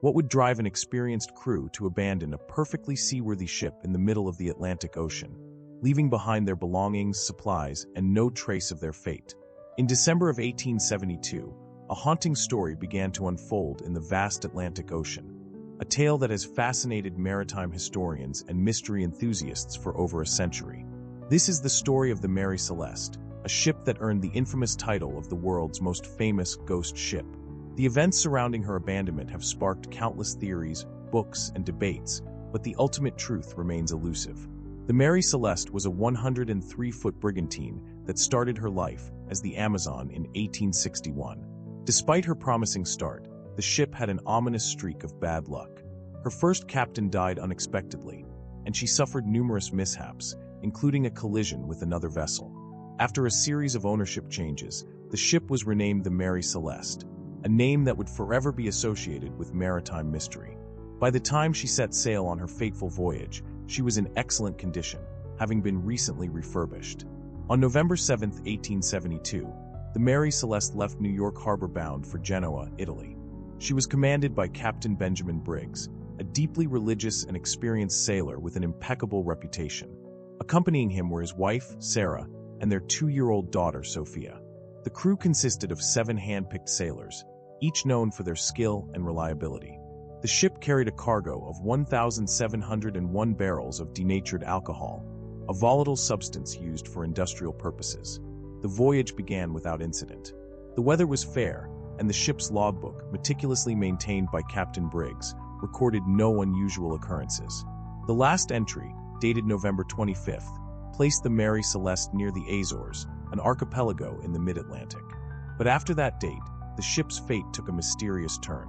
What would drive an experienced crew to abandon a perfectly seaworthy ship in the middle of the Atlantic Ocean, leaving behind their belongings, supplies, and no trace of their fate? In December of 1872, a haunting story began to unfold in the vast Atlantic Ocean, a tale that has fascinated maritime historians and mystery enthusiasts for over a century. This is the story of the Mary Celeste, a ship that earned the infamous title of the world's most famous ghost ship. The events surrounding her abandonment have sparked countless theories, books, and debates, but the ultimate truth remains elusive. The Mary Celeste was a 103-foot brigantine that started her life as the Amazon in 1861. Despite her promising start, the ship had an ominous streak of bad luck. Her first captain died unexpectedly, and she suffered numerous mishaps, including a collision with another vessel. After a series of ownership changes, the ship was renamed the Mary Celeste, a name that would forever be associated with maritime mystery. By the time she set sail on her fateful voyage, she was in excellent condition, having been recently refurbished. On November 7, 1872, the Mary Celeste left New York Harbor bound for Genoa, Italy. She was commanded by Captain Benjamin Briggs, a deeply religious and experienced sailor with an impeccable reputation. Accompanying him were his wife, Sarah, and their 2-year-old daughter, Sophia. The crew consisted of 7 hand-picked sailors, each known for their skill and reliability. The ship carried a cargo of 1,701 barrels of denatured alcohol, a volatile substance used for industrial purposes. The voyage began without incident. The weather was fair, and the ship's logbook, meticulously maintained by Captain Briggs, recorded no unusual occurrences. The last entry, dated November 25th, placed the Mary Celeste near the Azores, an archipelago in the mid-Atlantic. But after that date, the ship's fate took a mysterious turn.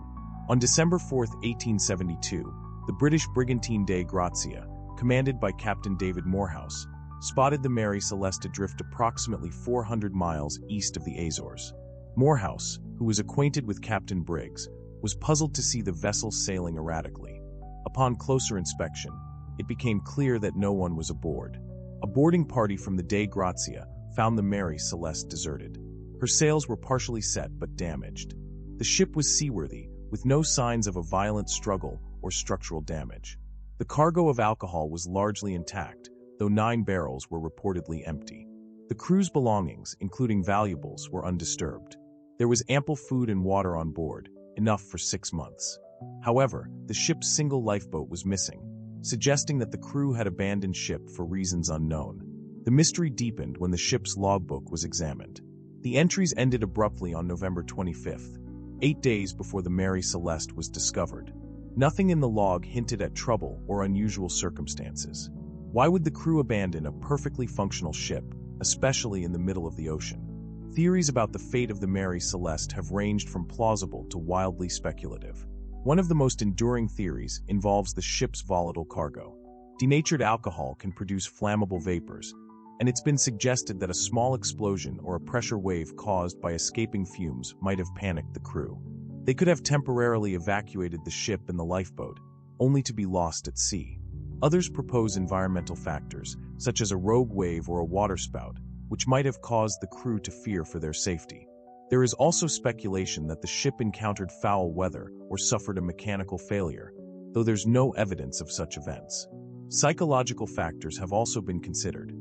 On December 4, 1872, the British brigantine Dei Grazia, commanded by Captain David Morehouse, spotted the Mary Celeste adrift approximately 400 miles east of the Azores. Morehouse, who was acquainted with Captain Briggs, was puzzled to see the vessel sailing erratically. Upon closer inspection, it became clear that no one was aboard. A boarding party from the Dei Grazia found the Mary Celeste deserted. Her sails were partially set but damaged. The ship was seaworthy, with no signs of a violent struggle or structural damage. The cargo of alcohol was largely intact, though 9 barrels were reportedly empty. The crew's belongings, including valuables, were undisturbed. There was ample food and water on board, enough for 6 months. However, the ship's single lifeboat was missing, suggesting that the crew had abandoned ship for reasons unknown. The mystery deepened when the ship's logbook was examined. The entries ended abruptly on November 25th, 8 days before the Mary Celeste was discovered. Nothing in the log hinted at trouble or unusual circumstances. Why would the crew abandon a perfectly functional ship, especially in the middle of the ocean? Theories about the fate of the Mary Celeste have ranged from plausible to wildly speculative. One of the most enduring theories involves the ship's volatile cargo. Denatured alcohol can produce flammable vapors, and it's been suggested that a small explosion or a pressure wave caused by escaping fumes might have panicked the crew. They could have temporarily evacuated the ship and the lifeboat, only to be lost at sea. Others propose environmental factors, such as a rogue wave or a waterspout, which might have caused the crew to fear for their safety. There is also speculation that the ship encountered foul weather or suffered a mechanical failure, though there's no evidence of such events. Psychological factors have also been considered.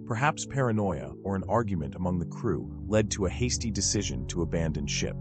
Perhaps paranoia or an argument among the crew led to a hasty decision to abandon ship.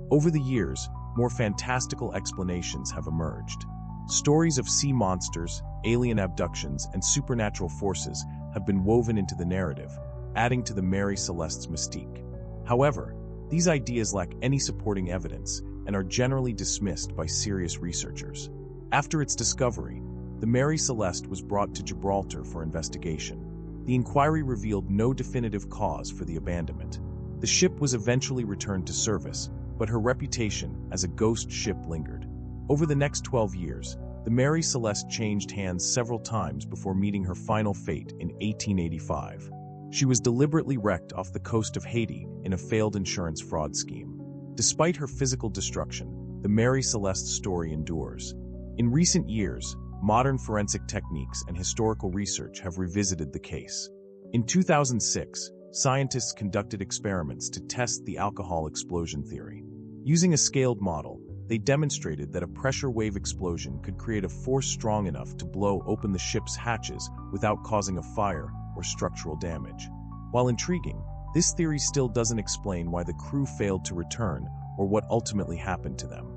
Over the years, more fantastical explanations have emerged. Stories of sea monsters, alien abductions, and supernatural forces have been woven into the narrative, adding to the Mary Celeste's mystique. However, these ideas lack any supporting evidence and are generally dismissed by serious researchers. After its discovery, the Mary Celeste was brought to Gibraltar for investigation. The inquiry revealed no definitive cause for the abandonment. The ship was eventually returned to service, but her reputation as a ghost ship lingered. Over the next 12 years, the Mary Celeste changed hands several times before meeting her final fate in 1885. She was deliberately wrecked off the coast of Haiti in a failed insurance fraud scheme. Despite her physical destruction, the Mary Celeste's story endures. In recent years, modern forensic techniques and historical research have revisited the case. In 2006, scientists conducted experiments to test the alcohol explosion theory. Using a scaled model, they demonstrated that a pressure wave explosion could create a force strong enough to blow open the ship's hatches without causing a fire or structural damage. While intriguing, this theory still doesn't explain why the crew failed to return or what ultimately happened to them.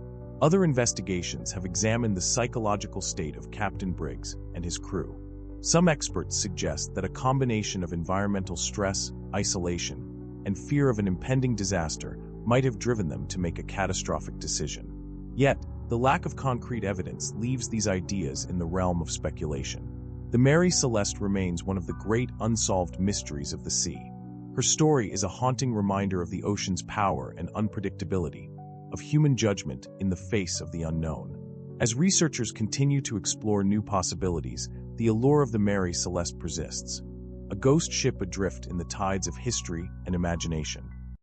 Other investigations have examined the psychological state of Captain Briggs and his crew. Some experts suggest that a combination of environmental stress, isolation, and fear of an impending disaster might have driven them to make a catastrophic decision. Yet, the lack of concrete evidence leaves these ideas in the realm of speculation. The Mary Celeste remains one of the great unsolved mysteries of the sea. Her story is a haunting reminder of the ocean's power and unpredictability, of human judgment in the face of the unknown. As researchers continue to explore new possibilities, the allure of the Mary Celeste persists, a ghost ship adrift in the tides of history and imagination.